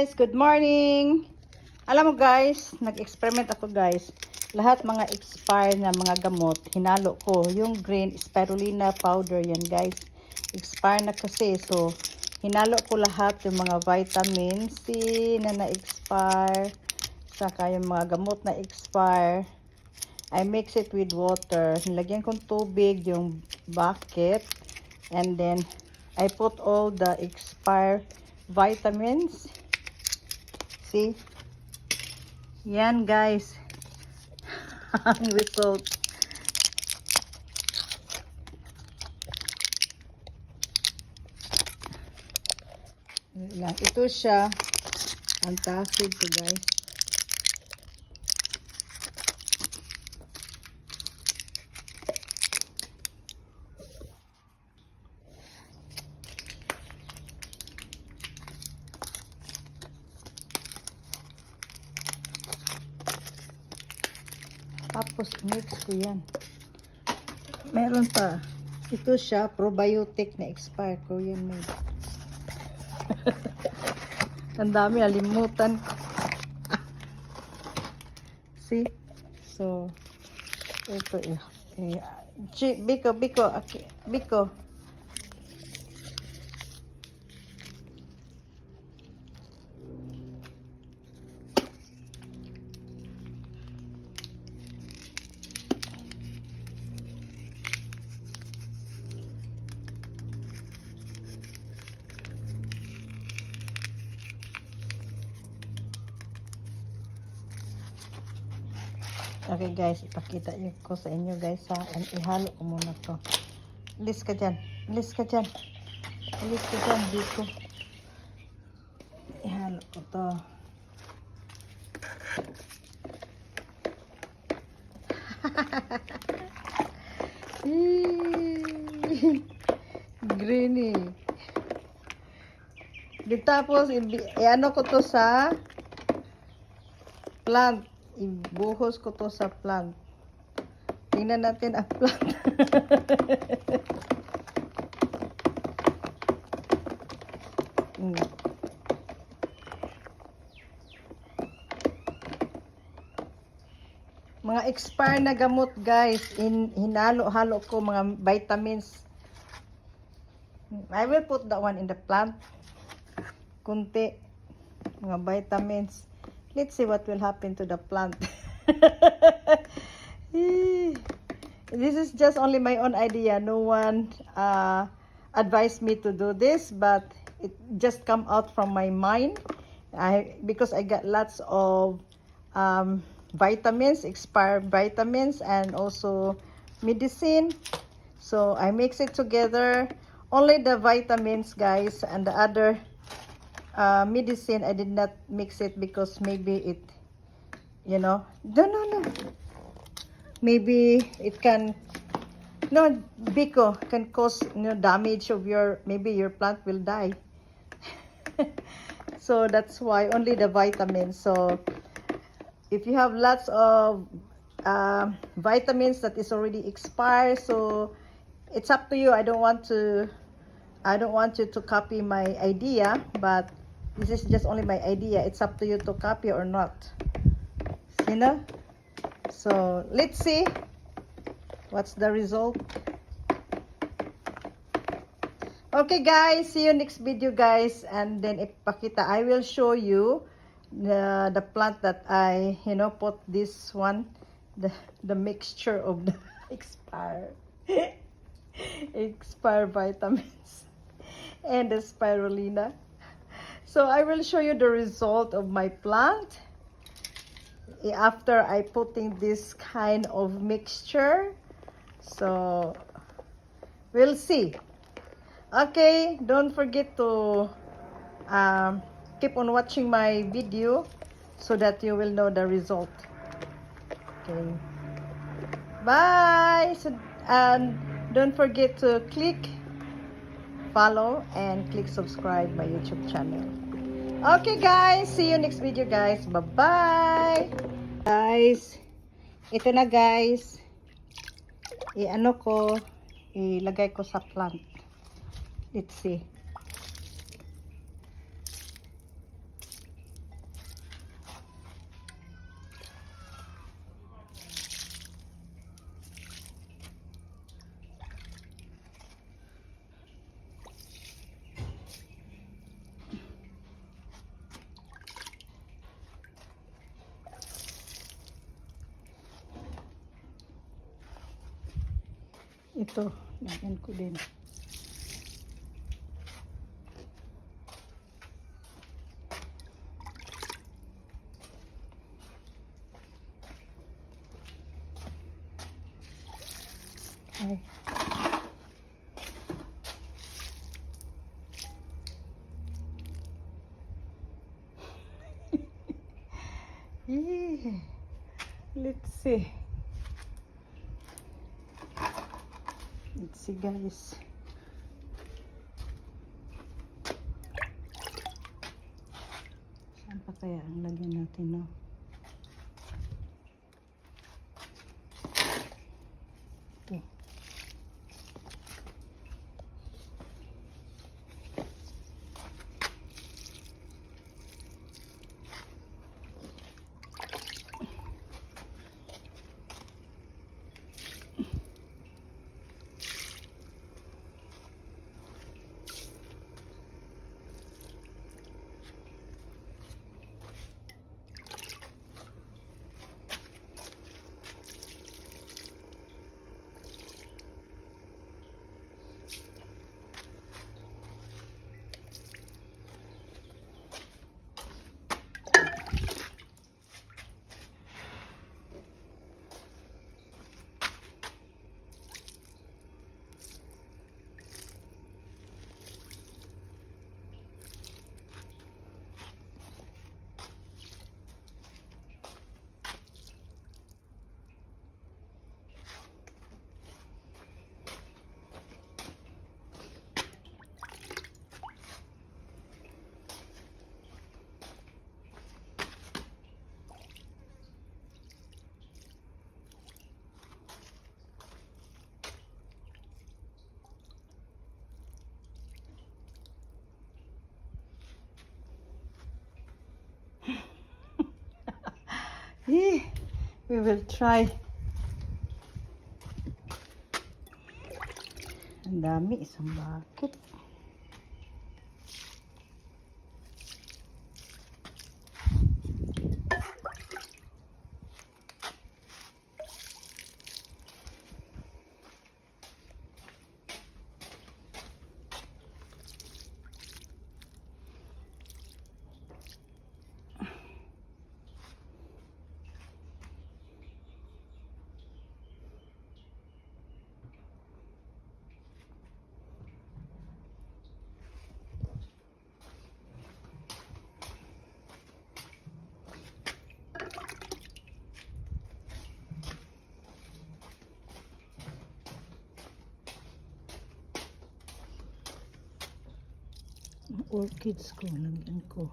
guys, good morning. Alam mo guys, nag-experiment ako guys. Lahat mga expired na mga gamot, hinalo ko. Yung green spirulina powder yan guys. Expired na kasi. So, hinalo ko lahat yung mga vitamin C na na-expire. Saka yung mga gamot na expire. I mix it with water. Nilagyan kong tubig yung bucket. And then, I put all the expired vitamins. See? Yan guys. Ang result. Ito siya. Ang tasig ko guys. Tapos mix ko yan. Meron pa. Ito siya, probiotic na expire ko. Yan may. Ang dami, alimutan ko. See? So, ito Biko. Okay. Biko. Okay guys, ipakita ko sa inyo guys ha. And ihalo ko muna to. Alis ka dyan. Dito. Ihalo ko to. Greeny. Tapos, i-ano ko to sa plant. Ibuhos ko to sa plant. Tingnan natin ang plant. Mga expired na gamot guys. Hinalo-halo ko mga vitamins. I will put that one in the plant. Kunti. Mga vitamins. Let's see what will happen to the plant. This is just only my own idea. No one advised me to do this, but it just come out from my mind. Because I got lots of vitamins, expired vitamins, and also medicine. So I mix it together. Only the vitamins, guys, and the other medicine I did not mix it because maybe it, no, maybe it can, Biko, can cause damage of maybe your plant will die. So that's why only the vitamins. So if you have lots of vitamins that is already expired, so it's up to you. I don't want you to copy my idea, but this is just only my idea. It's up to you to copy or not. So let's see what's the result. Okay guys, see you next video guys. And then ipakita, I will show you the plant that I put this one, the mixture of the expired vitamins and the spirulina. So I will show you the result of my plant after I putting this kind of mixture. So we'll see. Okay, don't forget to keep on watching my video so that you will know the result. Okay, bye. And don't forget to click follow and click subscribe my YouTube channel. Okay guys, see you next video guys. Bye bye guys. Ito na guys, ilagay ko sa plant. Let's see. Ito, lagyan ko din. Ay. Let's see. Let's see, guys. Saan pa kaya ang lagyan natin, no? Ito. We will try. Ang dami, isang bucket. Orchids ko, lagyan ko.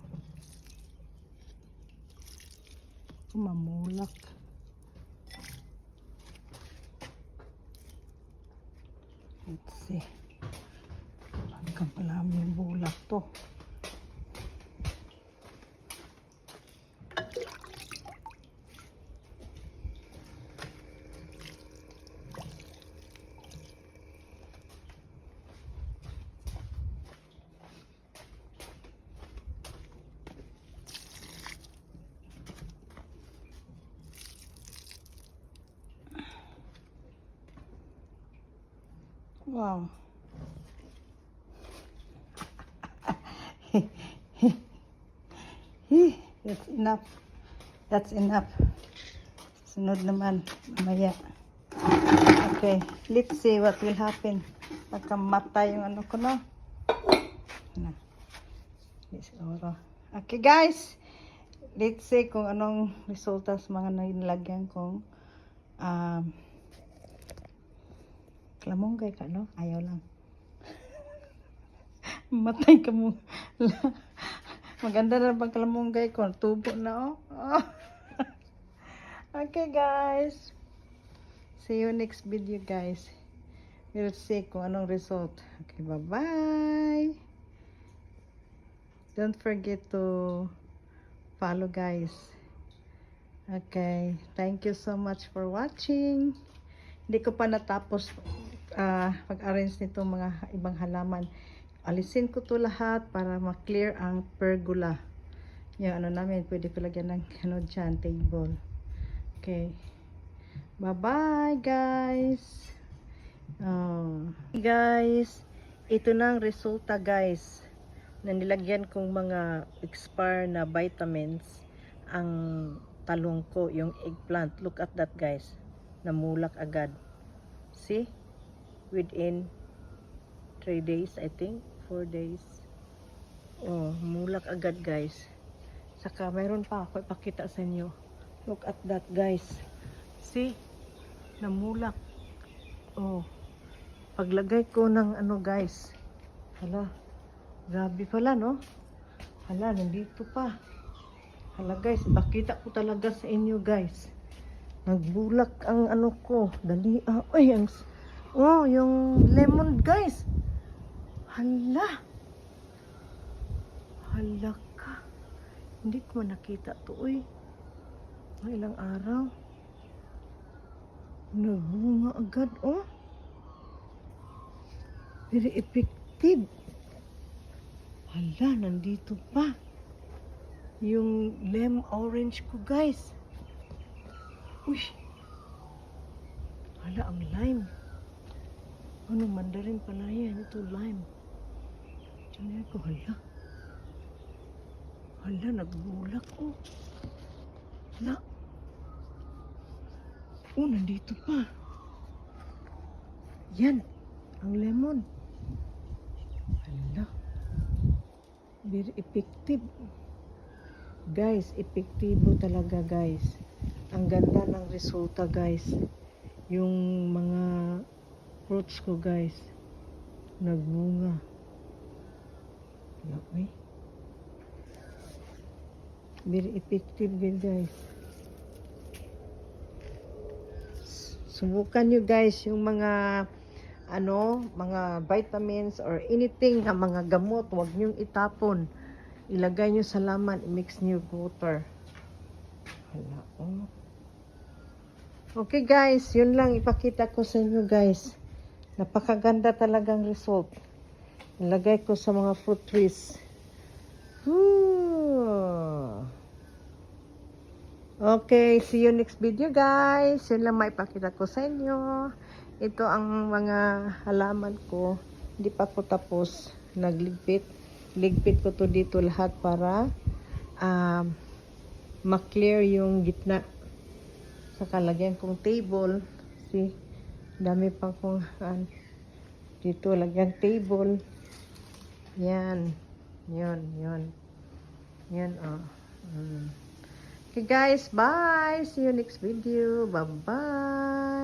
Mamulak. Let's see. Hanggang pala may bulak to. Wow. That's enough. That's enough. Sunod naman. Mamaya. Okay. Let's see what will happen. Pagkamata yung ano ko, no? Okay, guys. Let's see kung anong resulta sa mga nilagyan kong kalamunggay ka, no? Ayaw lang. Matay ka mo. Maganda na bang kalamunggay ko? Tubo na, oh. Okay, guys. See you next video, guys. We'll see kung anong result. Okay, bye-bye. Don't forget to follow, guys. Okay. Thank you so much for watching. Hindi ko pa natapos pag-arrange nito mga ibang halaman. Alisin ko to lahat para ma-clear ang pergola. Yung ano namin, pwede ko lagyan ng ano dyan, table. Okay. Bye-bye, guys. Oh. Guys, ito na ang resulta guys. Na nilagyan kong mga expired na vitamins ang talong ko, yung eggplant. Look at that guys. Namulak agad. See? Within 3 days, I think. 4 days. Oh, mulak agad guys. Saka mayroon pa ako ipakita sa inyo. Look at that guys. See? Namulak. Oh. Paglagay ko ng ano guys. Hala. Grabe pala no. Hala, nandito pa. Hala guys, ipakita ko talaga sa inyo guys. Nagbulak ang ano ko. Dali. Ay, yung lemon guys. Hala. Hala ka. Hindi ko nakita to uy. Mga ilang araw. Nagbunga agad oh. Very effective. Hala, nandito pa. Yung lemon orange ko guys. Uy. Hala, ang lime. Ano, mandarin pala yan. Ito lime. Diyan ko, hala. Hala, nagbulak oh. Hala. Oh, nandito pa. Yan. Ang lemon. Hala. Very effective. Guys, epektibo talaga guys. Ang ganda ng resulta guys. Yung mga fruits ko guys. Nagbunga. Hala, eh. Very effective din guys. Subukan nyo guys yung mga mga vitamins or anything na mga gamot, huwag nyong itapon. Ilagay nyo sa laman, i-mix nyo water. Hala, oh. Okay guys, yun lang ipakita ko sa inyo guys. Napakaganda talagang result. Ilagay ko sa mga fruit trees. Okay, see you next video guys. Yun lang maipakita ko sa inyo. Ito ang mga halaman ko. Hindi pa ko tapos nagligpit. Ligpit ko to dito lahat para ma-clear yung gitna. Saka lagyan kong table. See, dami pang kong dito lagyan table. Yan. Yan oh. Okay guys, bye. See you next video. Bye-bye.